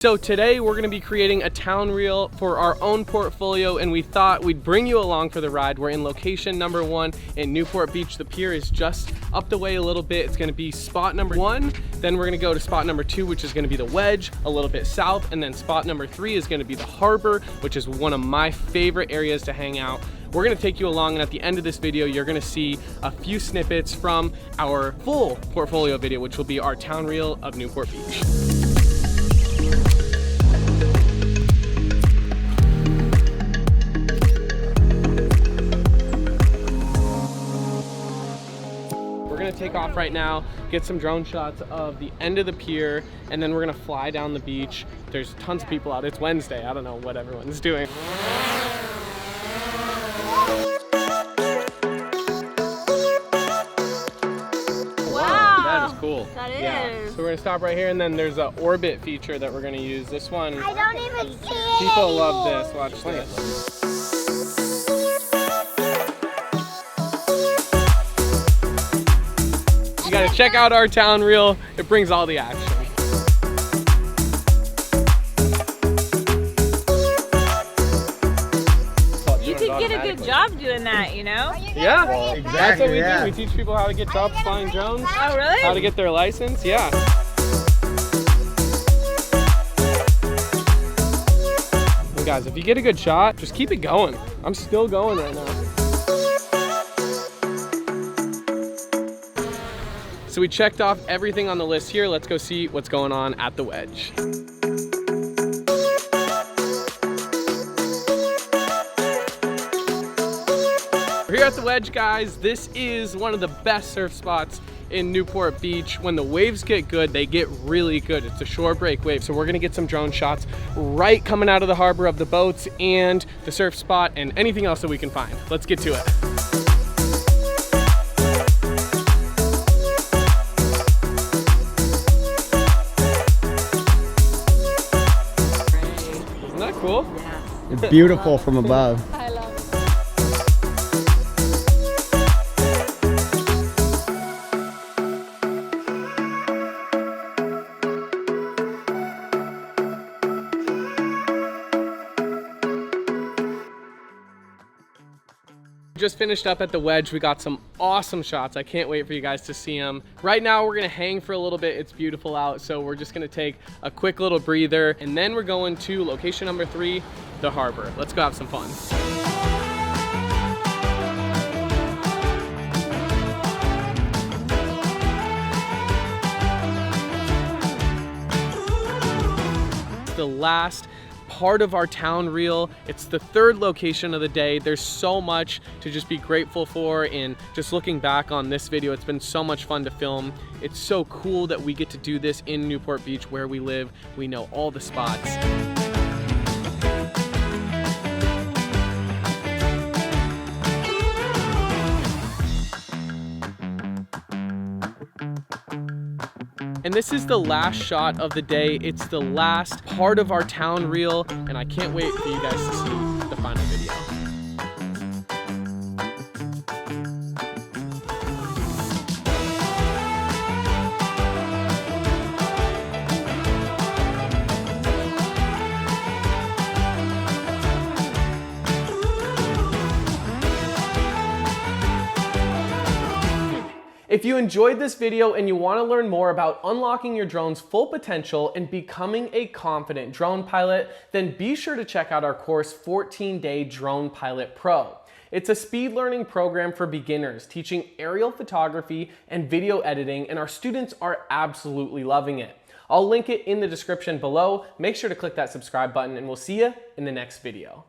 So today we're going to be creating a town reel for our own portfolio, and we thought we'd bring you along for the ride. We're in location number 1 in Newport Beach. The pier is just up the way a little bit. It's going to be spot number 1. Then we're going to go to spot number 2, which is going to be the wedge a little bit south. And then spot number 3 is going to be the harbor, which is one of my favorite areas to hang out. We're going to take you along, and at the end of this video, you're going to see a few snippets from our full portfolio video, which will be our town reel of Newport Beach. Take off right now, get some drone shots of the end of the pier, and then we're gonna fly down the beach. There's tons of people out. It's Wednesday. I don't know what everyone's doing. Wow, that is cool. That is. Yeah. So we're gonna stop right here, and then there's an orbit feature that we're gonna use. This one, I don't even see it. People love this. Watch this. You gotta check out our town reel. It brings all the action. You could get a good job doing that, you know? Yeah, exactly. That's what we do. We teach people how to get jobs flying drones. Oh, really? How to get their license. Yeah. And guys, if you get a good shot, just keep it going. I'm still going right now. So we checked off everything on the list here. Let's go see what's going on at the wedge. We're here at the wedge, guys. This is one of the best surf spots in Newport Beach. When the waves get good, they get really good. It's a shore break wave. So we're gonna get some drone shots right coming out of the harbor of the boats and the surf spot and anything else that we can find. Let's get to it. Cool. It's beautiful from above. I love it. Just finished up at the wedge. We got some awesome shots. I can't wait for you guys to see them. Right now we're gonna hang for a little bit. It's beautiful out, so we're just gonna take a quick little breather, and then we're going to location number 3, the harbor. Let's go have some fun. The last part of our town reel. It's the 3rd location of the day. There's so much to just be grateful for, and just looking back on this video, it's been so much fun to film. It's so cool that we get to do this in Newport Beach where we live. We know all the spots. And this is the last shot of the day. It's the last part of our town reel, and I can't wait for you guys to see the final video. If you enjoyed this video and you want to learn more about unlocking your drone's full potential and becoming a confident drone pilot, then be sure to check out our course 14-Day Drone Pilot Pro. It's a speed learning program for beginners teaching aerial photography and video editing, and our students are absolutely loving it. I'll link it in the description below. Make sure to click that subscribe button, and we'll see you in the next video.